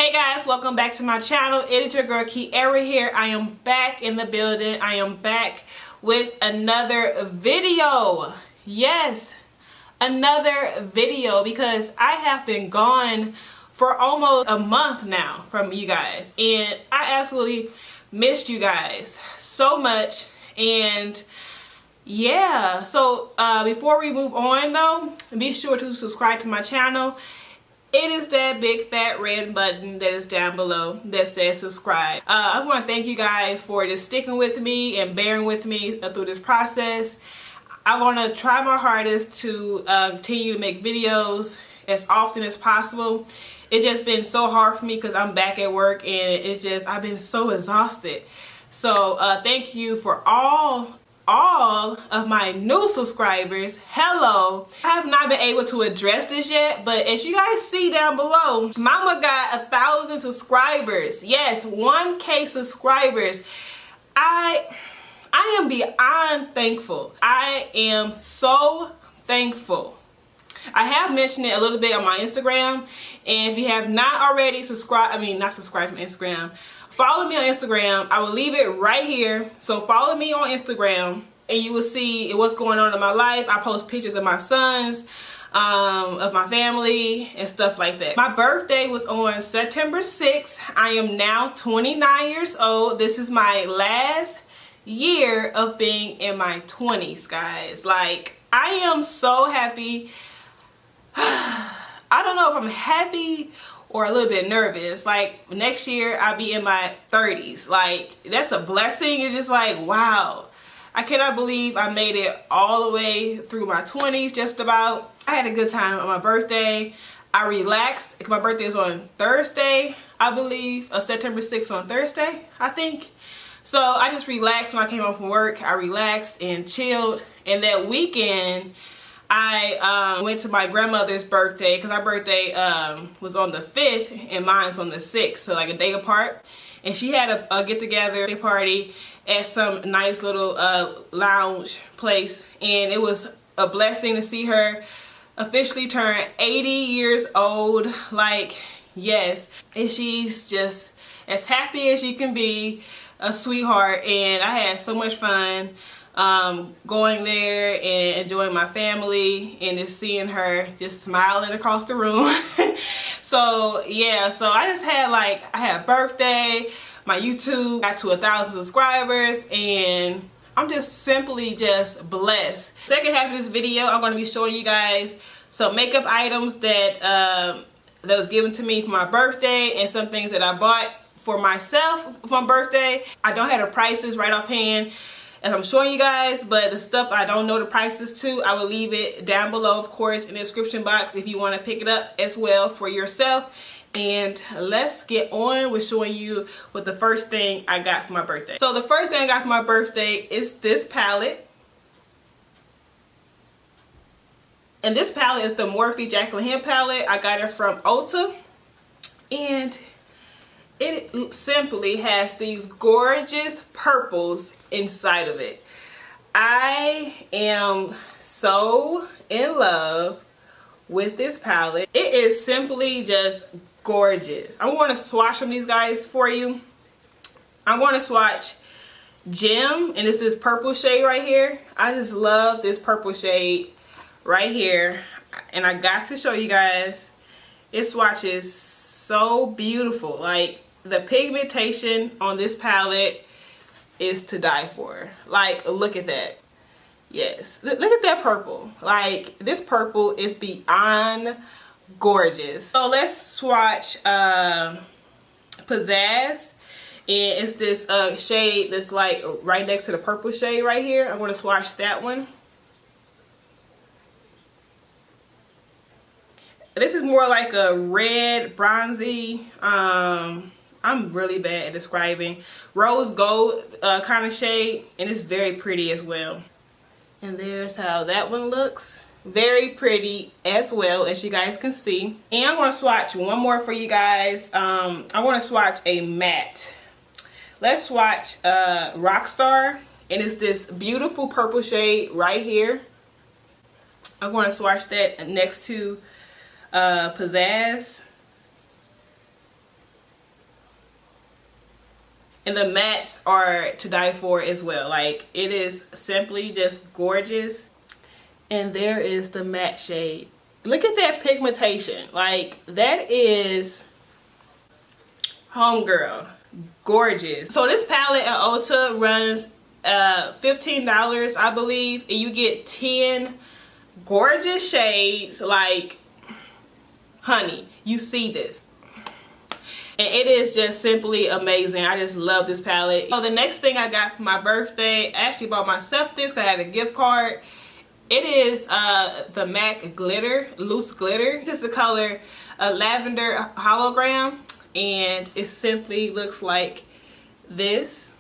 Hey guys, welcome back to my channel. It is your girl Kiera here. I am back in the building. I am back with another video. Yes, another video, because I have been gone for almost a month now from you guys, and I absolutely missed you guys so much. And yeah, so before we move on though, be sure to subscribe to my channel. It is that big fat red button that is down below that says subscribe. I want to thank you guys for just sticking with me and bearing with me through this process. I want to try my hardest to continue to make videos as often as possible. It's just been so hard for me because I'm back at work, and it's just, I've been so exhausted. So thank you for all of my new subscribers. Hello. I have not been able to address this yet, but as you guys see down below, mama got 1,000 subscribers. Yes, 1K subscribers. I am beyond thankful. I am so thankful. I have mentioned it a little bit on my Instagram, and if you have not already subscribed, not subscribed from Instagram, follow me on Instagram. I will leave it right here. So follow me on Instagram and you will see what's going on in my life. I post pictures of my sons, of my family, and stuff like that. My birthday was on September 6th. I am now 29 years old. This is my last year of being in my 20s, guys. Like, I am so happy. I don't know if I'm happy or a little bit nervous. Like, next year I'll be in my 30s. Like, that's a blessing. It's just like, wow, I cannot believe I made it all the way through my 20s, just about. I had a good time on my birthday. I relaxed. My birthday is on Thursday, I believe. September 6th on Thursday, I think. So I just relaxed when I came home from work. I relaxed and chilled. And that weekend, I went to my grandmother's birthday, because our birthday was on the 5th and mine's on the 6th, so like a day apart. And she had a get-together party at some nice little lounge place, and it was a blessing to see her officially turn 80 years old. Like, yes, and she's just as happy as she can be, a sweetheart. And I had so much fun going there and enjoying my family, and just seeing her just smiling across the room. So yeah, so I just had, like, I had a birthday, my YouTube got to 1,000 subscribers, and I'm just simply just blessed. Second half of this video, I'm going to be showing you guys some makeup items that that was given to me for my birthday, and some things that I bought for myself for my birthday. I don't have the prices right offhand as I'm showing you guys, but the stuff I don't know the prices to, I will leave it down below, of course, in the description box if you want to pick it up as well for yourself. And let's get on with showing you what the first thing I got for my birthday. So the first thing I got for my birthday is this palette. And this palette is the Morphe Jaclyn hand palette. I got it from Ulta, and it simply has these gorgeous purples inside of it. I am so in love with this palette. It is simply just gorgeous. I want to swatch some of these guys for you. I want to swatch Gem, and it's this purple shade right here. I just love this purple shade right here, and I got to show you guys. It swatches so beautiful. Like, the pigmentation on this palette is to die for. Like, look at that. Yes, look at that purple. Like, this purple is beyond gorgeous. So let's swatch Pizzazz, and it's this shade that's like right next to the purple shade right here. I'm going to swatch that one. This is more like a red bronzy, I'm really bad at describing, rose gold kind of shade, and it's very pretty as well. And there's how that one looks. Very pretty as well, as you guys can see. And I'm going to swatch one more for you guys. I want to swatch a matte. Let's swatch Rockstar, and it's this beautiful purple shade right here. I'm going to swatch that next to Pizzazz. And the mattes are to die for as well. Like, it is simply just gorgeous. And there is the matte shade. Look at that pigmentation. Like, that is homegirl. Gorgeous. So this palette at Ulta runs $15, I believe. And you get 10 gorgeous shades. Like, honey, you see this. And it is just simply amazing. I just love this palette. So the next thing I got for my birthday, I actually bought myself this because I had a gift card. It is the MAC glitter, loose glitter. This is the color Lavender Hologram. And it simply looks like this.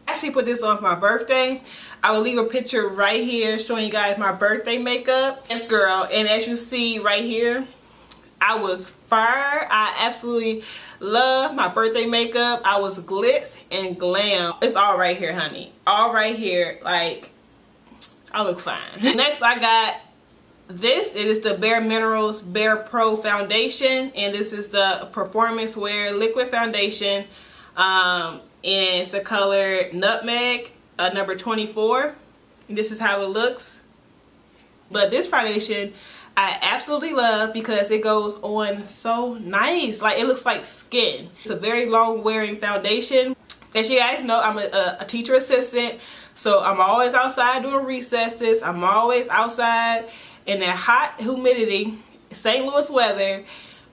I actually put this on for my birthday. I will leave a picture right here showing you guys my birthday makeup. Yes, girl. And as you see right here, I was fire. I absolutely love my birthday makeup. I was glitz and glam. It's all right here, honey. All right here. Like, I look fine. Next, I got this. It is the Bare Minerals barePro foundation. And this is the Performance Wear Liquid Foundation. And it's the color Nutmeg. Number 24, and this is how it looks. But this foundation I absolutely love because it goes on so nice. Like, it looks like skin. It's a very long wearing foundation. As you guys know, I'm a teacher assistant, so I'm always outside doing recesses. I'm always outside in that hot humidity, St. Louis weather.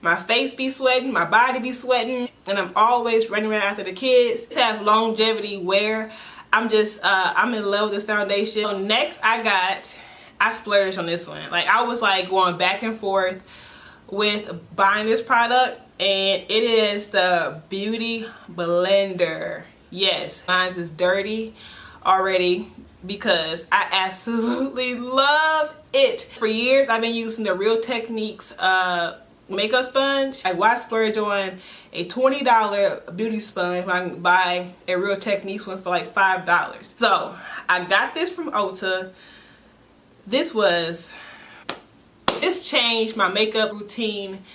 My face be sweating, my body be sweating, and I'm always running around after the kids. To have longevity wear, I'm in love with this foundation. So next I splurged on this one. Like, I was like going back and forth with buying this product, and it is the Beautyblender. Yes, mine is dirty already because I absolutely love it. For years I've been using the Real Techniques makeup sponge. Like, why splurge on a $20 beauty sponge when I can buy a Real Techniques one for like $5? So I got this from Ulta. This changed my makeup routine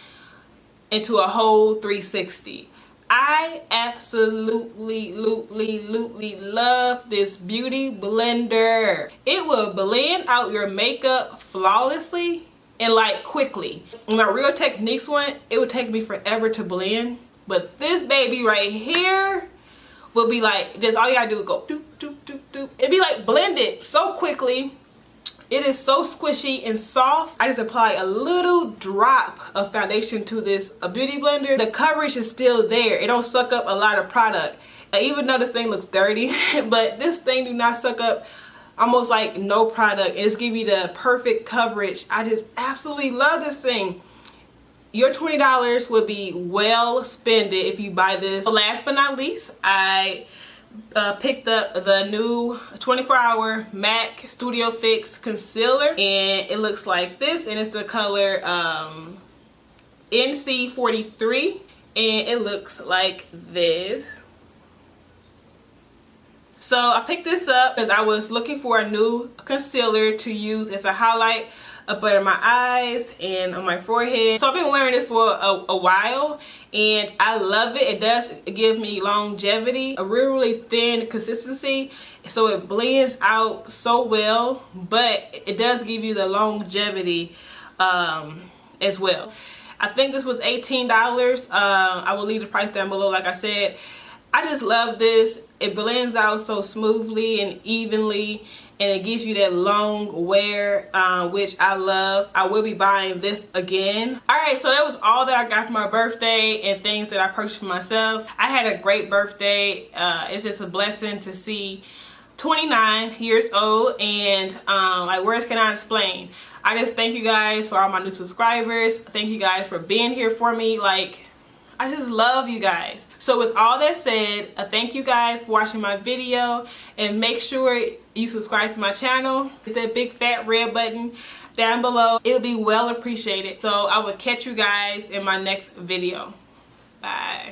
into a whole 360. I absolutely love this Beautyblender. It will blend out your makeup flawlessly and like quickly. My Real Techniques one, it would take me forever to blend, but this baby right here will be like, just all you gotta do is go doop doop doop doop. It'd be like blended so quickly. It is so squishy and soft. I just apply a little drop of foundation to this Beautyblender. The coverage is still there. It don't suck up a lot of product. Even though this thing looks dirty, but this thing do not suck up almost like no product. It's give you the perfect coverage. I just absolutely love this thing. Your $20 would be well spent if you buy this. So last but not least, I picked up the new 24-hour MAC Studio Fix concealer, and it looks like this, and it's the color NC43, and it looks like this. So I picked this up because I was looking for a new concealer to use as a highlight up under my eyes and on my forehead. So I've been wearing this for a while, and I love it. It does give me longevity, a really thin consistency, so it blends out so well, but it does give you the longevity as well. I think this was $18. I will leave the price down below. Like I said, I just love this. It blends out so smoothly and evenly, and it gives you that long wear, which I love. I will be buying this again. Alright, so that was all that I got for my birthday and things that I purchased for myself. I had a great birthday. It's just a blessing to see 29 years old, and like, words cannot explain. I just thank you guys for all my new subscribers. Thank you guys for being here for me. Like, I just love you guys. So with all that said, thank you guys for watching my video, and make sure you subscribe to my channel. Hit that big fat red button down below. It would be well appreciated. So I will catch you guys in my next video. Bye.